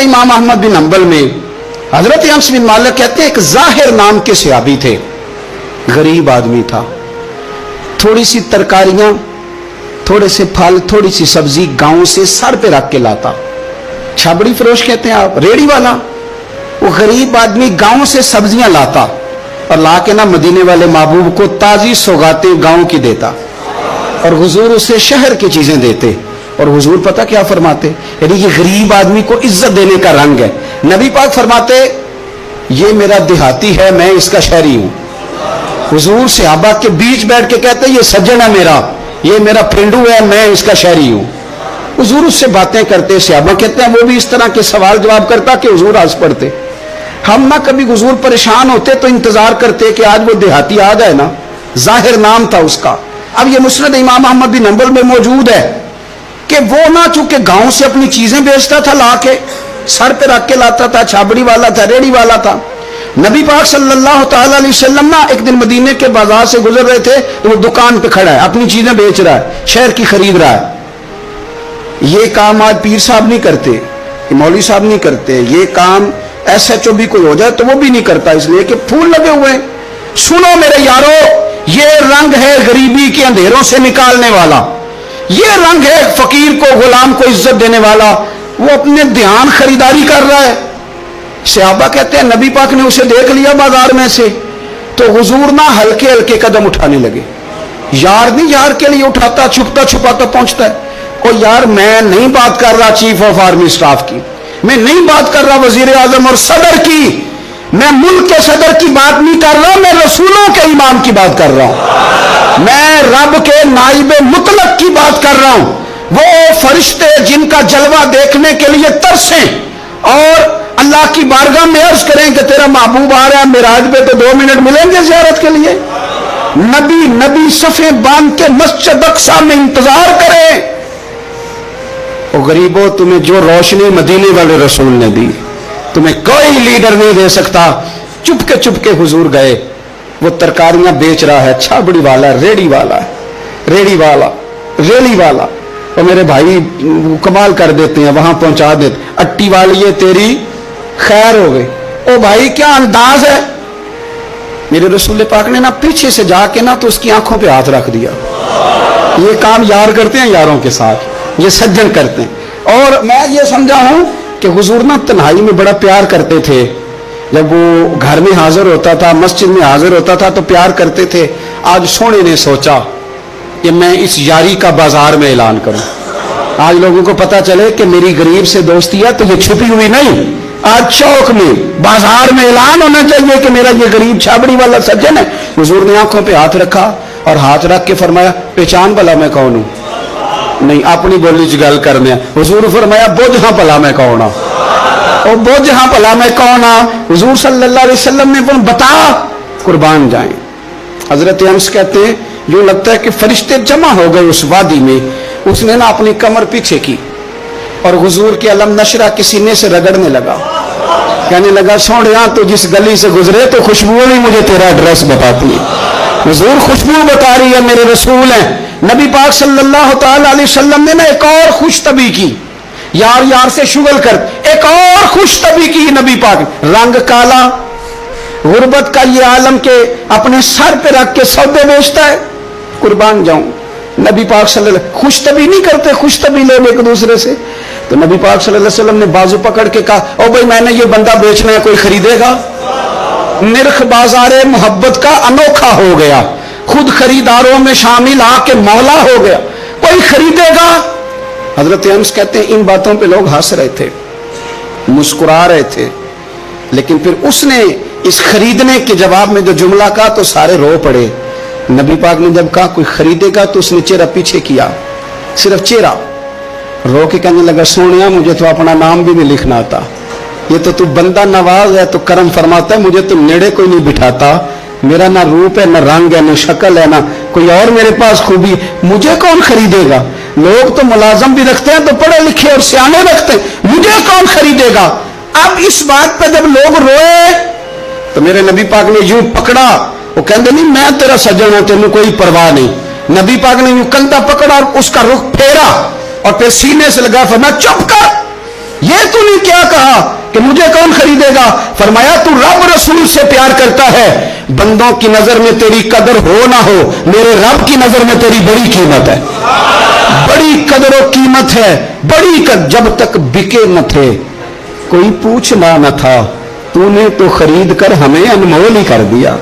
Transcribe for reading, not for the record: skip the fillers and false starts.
इमाम अहमद बिन हंबल में हजरत अनस बिन मालिक कहते हैं एक जाहिर नाम के सहाबी थे, गरीब आदमी था, थोड़ी सी तरकारियां, थोड़े से फल, थोड़ी सी सब्जी गांव से सर पे रख के लाता। छाबड़ी फरोश कहते हैं आप, रेड़ी वाला। वो गरीब आदमी गांव से सब्जियां लाता और ला के ना मदीने वाले महबूब को ताजी सौगातें गांव की देता, और हुजूर उसे शहर की चीजें देते। और हुजूर पता क्या फरमाते, यानी ये गरीब आदमी को इज्जत देने का रंग है। नबी पाक फरमाते ये मेरा देहाती है, मैं इसका शहरी हूं। हुजूर सहाबा के बीच बैठ के कहते ये सज्जन है मेरा, ये मेरा फ्रेंडू है, मैं इसका शहरी हूं। हुजूर उससे बातें करते, सहाबा कहते हैं वो भी इस तरह के सवाल जवाब करता कि हुजूर हंस पड़ते। हम ना कभी हुजूर परेशान होते तो इंतजार करते कि आज वो देहाती आ जाए ना, जाहिर नाम था उसका। अब ये मुस्नद इमाम अहमद बिन हंबल में मौजूद है कि वो ना चूंकि गांव से अपनी चीजें बेचता था, लाके सर पे रख के लाता था, छाबड़ी वाला था, रेड़ी वाला था। नबी पाक सल्लल्लाहु तआला अलैहि वसल्लम ना एक दिन मदीने के बाजार से गुजर रहे थे, तो वो दुकान पे खड़ा है, अपनी चीजें बेच रहा है, शहर की खरीद रहा है। ये काम आज पीर साहब नहीं करते, मौलवी साहब नहीं करते, ये काम SHO भी कोई हो जाए तो वो भी नहीं करता, इसलिए कि फूल लगे हुए हैं। सुनो मेरे यारो, ये रंग है गरीबी के अंधेरों से निकालने वाला, ये रंग है फकीर को, गुलाम को इज्जत देने वाला। वो अपने ध्यान खरीदारी कर रहा है। सहाबा कहते हैं नबी पाक ने उसे देख लिया बाजार में से, तो हुजूर ना हल्के हल्के कदम उठाने लगे। यार नहीं यार के लिए उठाता, छुपता छुपाता पहुंचता है। ओ यार मैं नहीं बात कर रहा चीफ ऑफ आर्मी स्टाफ की, मैं नहीं बात कर रहा वजीर आजम और सदर की, मैं मुल्क के सदर की बात नहीं कर रहा, मैं रसूलों के इमाम की बात कर रहा हूं, मैं रब के नाइब मुतलक की बात कर रहा हूं। वो फरिश्ते जिनका जलवा देखने के लिए तरसें और अल्लाह की बारगाह में अर्ज करें कि तेरा महबूब आ रहा है मेराज पे, तो 2 मिनट मिलेंगे ज़ियारत के लिए। नबी सफे बांध के मस्जिद अक्सा में इंतजार करें। ओ गरीबों, तुम्हें जो रोशनी मदीने वाले रसूल ने दी, तुम्हें कोई लीडर नहीं दे सकता। चुपके हुजूर गए, वो तरकारियां बेच रहा है, छाबड़ी वाला, रेड़ी वाला, रेड़ी वाला, रेड़ी वाला, और मेरे भाई कमाल कर देते हैं, वहां पहुंचा देते, अट्टी वाली ये तेरी खैर हो गई। ओ भाई क्या अंदाज है। मेरे रसूल पाक ने ना पीछे से जाके ना तो उसकी आंखों पे हाथ रख दिया। ये काम यार करते हैं यारों के साथ, ये सज्जन करते हैं। और मैं ये समझा हूं कि हुजूर ना तन्हाई में बड़ा प्यार करते थे। जब वो घर में हाजिर होता था, मस्जिद में हाजिर होता था तो प्यार करते थे। आज सोने ने सोचा कि मैं इस यारी का बाजार में ऐलान करूं, आज लोगों को पता चले कि मेरी गरीब से दोस्ती है, तो ये छुपी हुई नहीं, आज चौक में बाजार में ऐलान होना चाहिए कि मेरा ये गरीब छाबड़ी वाला सज्जन है। हुजूर ने आंखों पे हाथ रखा और हाथ रख के फरमाया पहचान भला मैं कौन हूं। नहीं अपनी बोली च गल करने। हुजूर फरमाया बोझ हाँ भला मैं कौन हाँ, और बोझ हाँ भला मैं कौन हाँ। हुजूर सल्लल्लाहु अलैहि वसल्लम ने बता, कुर्बान जाएं। हजरत अनस कहते हैं यूं लगता है कि फरिश्ते जमा हो गए उस वादी में। उसने ना अपनी कमर पीछे की और हुजूर के अलम नशरा के सीने से रगड़ने लगा, कहने लगा सोनिया तो जिस गली से गुजरे तो खुशबू ही मुझे तेरा एड्रेस बताती है। हुजूर खुशबू बता रही है, मेरे रसूल हैं। नबी पाक सल्लल्लाहु तआला अलैहि वसल्लम ने ना एक और खुशतबी की, यार यार से शुगल कर, एक और खुशतबी की नबी पाक। रंग काला, गुर्बत का ये आलम के अपने सर पे रख के सौदे बेचता है, कुर्बान जाऊं। नबी पाक सल्लल्लाहु खुशतबी नहीं करते, खुशतबी लोग एक दूसरे से। तो नबी पाक सल्लल्लाहु अलैहि वसल्लम ने बाजू पकड़ के कहा, ओ भाई मैंने ये बंदा बेचना है, कोई खरीदेगा? निर्ख बाजारे मोहब्बत का अनोखा हो गया, खुद खरीदारों में शामिल आके मौला हो गया, कोई खरीदेगा? हजरत अनस कहते हैं इन बातों पे लोग हंस रहे थे, मुस्कुरा रहे थे, लेकिन फिर उसने इस खरीदने के जवाब में जो जुमला कहा तो सारे रो पड़े। नबी पाक ने जब कहा कोई खरीदेगा तो उसने चेहरा पीछे किया, सिर्फ चेहरा, रो के कहने लगा सोनिया मुझे तो अपना नाम भी नहीं लिखना आता, ये तो तू बंदा नवाज है, तो करम फरमाता है, मुझे तो नेड़े कोई नहीं बिठाता, मेरा ना रूप है, ना रंग है, ना शक्ल है, ना कोई और मेरे पास खूबी, मुझे कौन खरीदेगा? लोग तो मुलाजम भी रखते हैं, तो पढ़े लिखे और सियाने रखते हैं, मुझे कौन खरीदेगा? अब इस बात पर जब लोग रोए तो मेरे नबी पाक ने यूं पकड़ा, वो कहते नहीं मैं तेरा सज्जन हूं, तेनों कोई परवाह नहीं। नबी पाक ने यूं कंधा पकड़ा और उसका रुख फेरा और फिर सीने से लगा, फरमाया चुप कर, ये तूने क्या कहा कि मुझे कौन खरीदेगा? फरमाया तू रब रसूल से प्यार करता है, बंदों की नजर में तेरी कदर हो ना हो, मेरे रब की नजर में तेरी बड़ी कीमत है, बड़ी कदर और कीमत है, बड़ी जब तक बिके न थे कोई पूछना न था, तूने तो खरीद कर हमें अनमोल ही कर दिया।